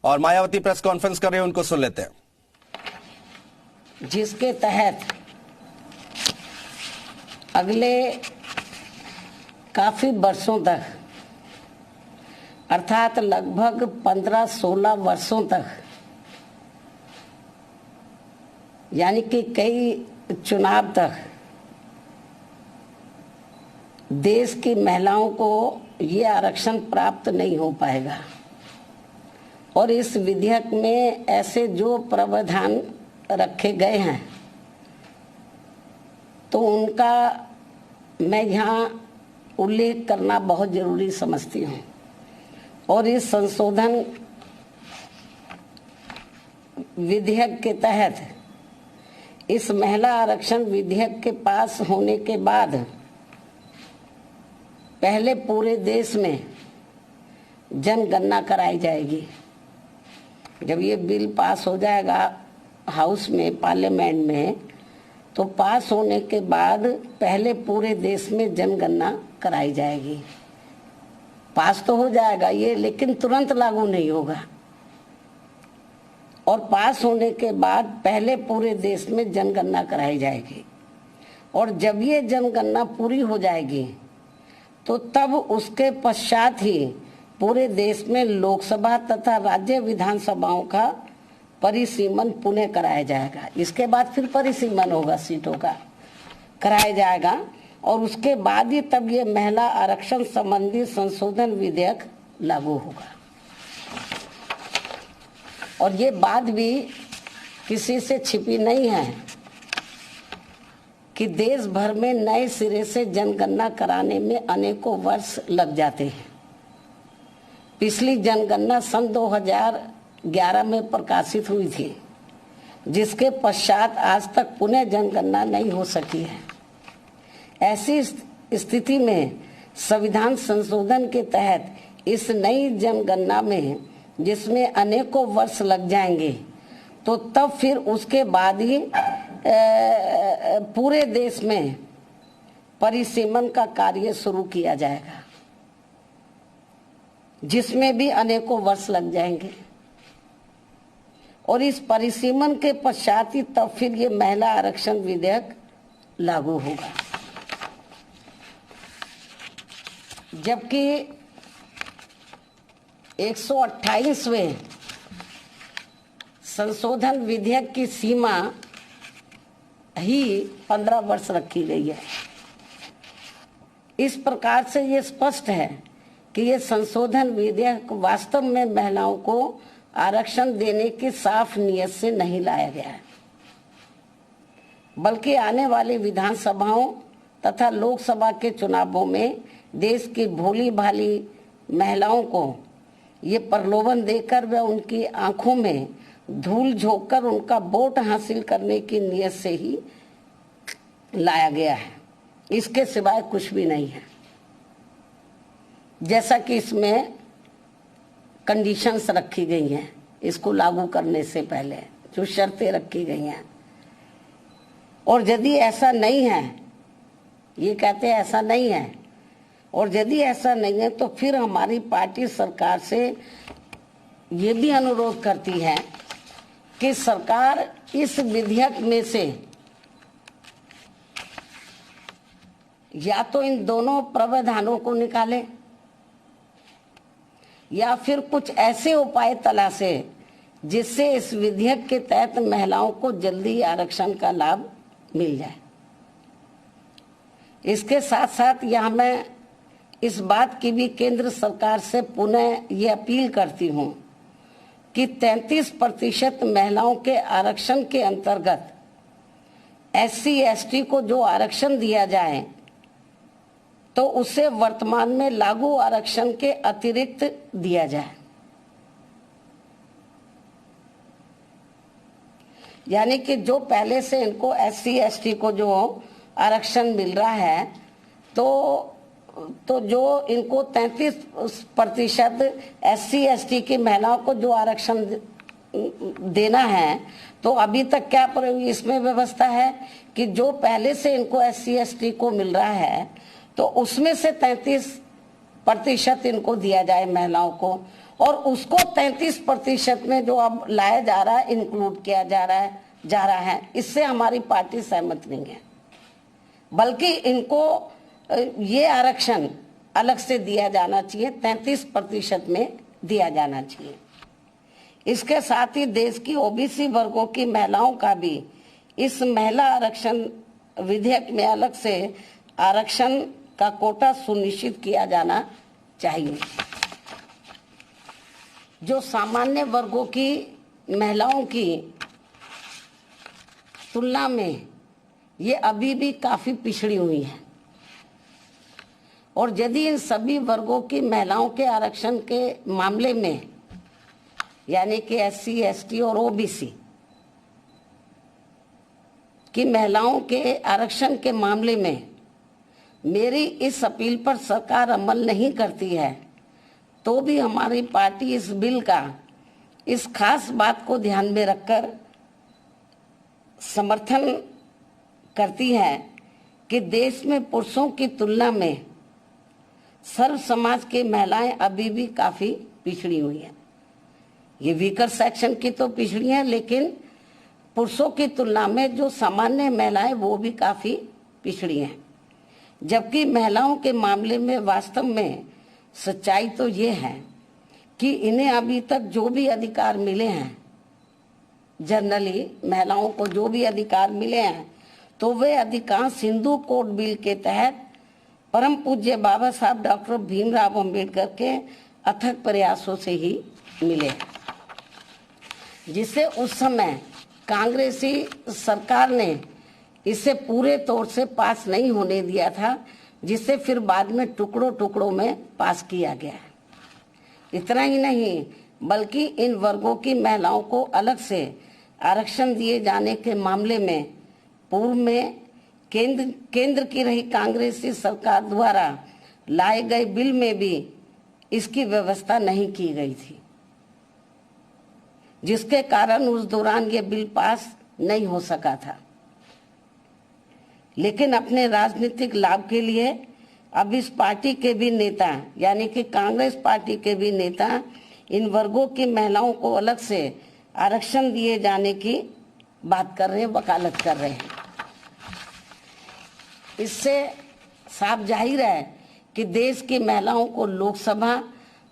और Mayawati press conference कर रहे हैं, उनको सुन लेते हैं। जिसके तहत अगले काफी वर्षों तक, अर्थात लगभग 15-16 वर्षों तक, यानी कि कई चुनाव तक देश की महिलाओं को ये आरक्षण प्राप्त नहीं हो पाएगा। और इस विधेयक में ऐसे जो प्रावधान रखे गए हैं तो उनका मैं यहाँ उल्लेख करना बहुत जरूरी समझती हूँ। और इस संशोधन विधेयक के तहत इस महिला आरक्षण विधेयक के पास होने के बाद पहले पूरे देश में जनगणना कराई जाएगी। जब ये बिल पास हो जाएगा हाउस में, पार्लियामेंट में, तो पास होने के बाद पहले पूरे देश में जनगणना कराई जाएगी। पास तो हो जाएगा ये, लेकिन तुरंत लागू नहीं होगा। और पास होने के बाद पहले पूरे देश में जनगणना कराई जाएगी। और जब ये जनगणना पूरी हो जाएगी तो तब उसके पश्चात ही पूरे देश में लोकसभा तथा राज्य विधानसभाओं का परिसीमन पुनः कराया जाएगा। इसके बाद फिर परिसीमन होगा, सीटों का कराया जाएगा। और उसके बाद ही तब ये महिला आरक्षण संबंधी संशोधन विधेयक लागू होगा। और ये बात भी किसी से छिपी नहीं है कि देश भर में नए सिरे से जनगणना कराने में अनेकों वर्ष लग जाते हैं। पिछली जनगणना सन 2011 में प्रकाशित हुई थी, जिसके पश्चात आज तक पुनः जनगणना नहीं हो सकी है। ऐसी स्थिति में संविधान संशोधन के तहत इस नई जनगणना में, जिसमें अनेकों वर्ष लग जाएंगे, तो तब फिर उसके बाद ही पूरे देश में परिसीमन का कार्य शुरू किया जाएगा, जिसमें भी अनेकों वर्ष लग जाएंगे। और इस परिसीमन के पश्चात ही तब फिर ये महिला आरक्षण विधेयक लागू होगा। जबकि 128वें संशोधन विधेयक की सीमा ही 15 वर्ष रखी गई है। इस प्रकार से ये स्पष्ट है कि ये संशोधन विधेयक वास्तव में महिलाओं को आरक्षण देने की साफ नीयत से नहीं लाया गया है, बल्कि आने वाली विधानसभाओं तथा लोकसभा के चुनावों में देश की भोली भाली महिलाओं को ये प्रलोभन देकर व उनकी आंखों में धूल झोंककर उनका वोट हासिल करने की नीयत से ही लाया गया है। इसके सिवाय कुछ भी नहीं है। जैसा कि इसमें कंडीशंस रखी गई हैं इसको लागू करने से पहले, जो शर्तें रखी गई हैं। और यदि ऐसा नहीं है, ये कहते हैं ऐसा नहीं है, और यदि ऐसा नहीं है तो फिर हमारी पार्टी सरकार से ये भी अनुरोध करती है कि सरकार इस विधेयक में से या तो इन दोनों प्रावधानों को निकाले या फिर कुछ ऐसे उपाय तलाशे जिससे इस विधेयक के तहत महिलाओं को जल्दी आरक्षण का लाभ मिल जाए। इसके साथ साथ यहाँ मैं इस बात की भी केंद्र सरकार से पुनः ये अपील करती हूँ कि 33% महिलाओं के आरक्षण के अंतर्गत SC/ST को जो आरक्षण दिया जाए तो उसे वर्तमान में लागू आरक्षण के अतिरिक्त दिया जाए। यानी कि जो पहले से इनको SC/ST को जो आरक्षण मिल रहा है तो जो इनको 33% SC/ST की महिलाओं को जो आरक्षण देना है, तो अभी तक क्या इसमें व्यवस्था है कि जो पहले से इनको SC/ST को मिल रहा है तो उसमें से 33% इनको दिया जाए महिलाओं को, और उसको 33% में जो अब लाया जा रहा है, इंक्लूड किया जा रहा है, इससे हमारी पार्टी सहमत नहीं है। बल्कि इनको ये आरक्षण अलग से दिया जाना चाहिए, 33% में दिया जाना चाहिए। इसके साथ ही देश की ओबीसी वर्गों की महिलाओं का भी इस महिला आरक्षण विधेयक में अलग से आरक्षण का कोटा सुनिश्चित किया जाना चाहिए। जो सामान्य वर्गों की महिलाओं की तुलना में ये अभी भी काफी पिछड़ी हुई है, और यदि इन सभी वर्गों की महिलाओं के आरक्षण के मामले में, यानी कि SC, ST और OBC की महिलाओं के आरक्षण के मामले में मेरी इस अपील पर सरकार अमल नहीं करती है, तो भी हमारी पार्टी इस बिल का इस खास बात को ध्यान में रखकर समर्थन करती है कि देश में पुरुषों की तुलना में सर्व समाज की महिलाएं अभी भी काफी पिछड़ी हुई हैं। ये वीकर सेक्शन की तो पिछड़ी हैं, लेकिन पुरुषों की तुलना में जो सामान्य महिलाएं वो भी काफी पिछड़ी हैं। जबकि महिलाओं के मामले में वास्तव में सच्चाई तो ये है कि इन्हें अभी तक जो भी अधिकार मिले हैं, जनरली महिलाओं को जो भी अधिकार मिले हैं, तो वे अधिकांश हिंदू कोड बिल के तहत परम पूज्य बाबा साहब डॉक्टर भीमराव अंबेडकर के अथक प्रयासों से ही मिले, जिसे उस समय कांग्रेसी सरकार ने इसे पूरे तौर से पास नहीं होने दिया था, जिसे फिर बाद में टुकड़ों टुकड़ों में पास किया गया। इतना ही नहीं, बल्कि इन वर्गों की महिलाओं को अलग से आरक्षण दिए जाने के मामले में पूर्व में केंद्र की रही कांग्रेसी सरकार द्वारा लाए गए बिल में भी इसकी व्यवस्था नहीं की गई थी, जिसके कारण उस दौरान ये बिल पास नहीं हो सका था। लेकिन अपने राजनीतिक लाभ के लिए अब इस पार्टी के भी नेता, यानी कि कांग्रेस पार्टी के भी नेता, इन वर्गों की महिलाओं को अलग से आरक्षण दिए जाने की बात कर रहे हैं, वकालत कर रहे हैं। इससे साफ जाहिर है कि देश की महिलाओं को लोकसभा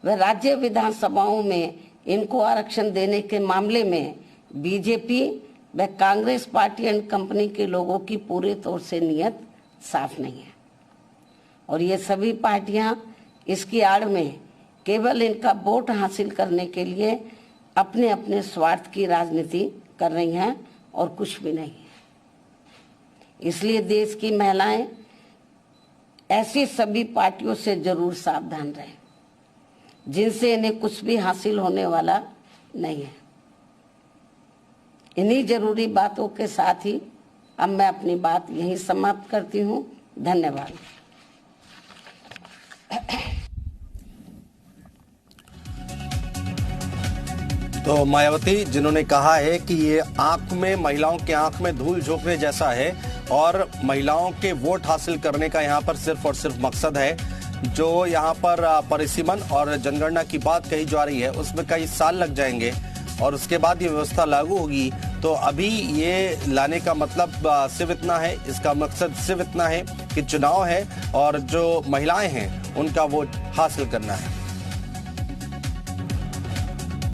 व राज्य विधानसभाओं में इनको आरक्षण देने के मामले में बीजेपी व कांग्रेस पार्टी एंड कंपनी के लोगों की पूरे तौर से नीयत साफ नहीं है, और ये सभी पार्टियां इसकी आड़ में केवल इनका वोट हासिल करने के लिए अपने अपने स्वार्थ की राजनीति कर रही हैं और कुछ भी नहीं है। इसलिए देश की महिलाएं ऐसी सभी पार्टियों से जरूर सावधान रहें जिनसे इन्हें कुछ भी हासिल होने वाला नहीं है। इन्हीं जरूरी बातों के साथ ही अब मैं अपनी बात यहीं समाप्त करती हूँ। धन्यवाद। तो मायावती जिन्होंने कहा है कि ये आंख में, महिलाओं के आंख में धूल झोंकने जैसा है, और महिलाओं के वोट हासिल करने का यहाँ पर सिर्फ और सिर्फ मकसद है। जो यहाँ पर परिसीमन और जनगणना की बात कही जा रही है उसमें कई साल लग जाएंगे और उसके बाद ये व्यवस्था लागू होगी। तो अभी ये लाने का मतलब सिर्फ इतना है, इसका मकसद सिर्फ इतना है कि चुनाव है और जो महिलाएं हैं उनका वोट हासिल करना है।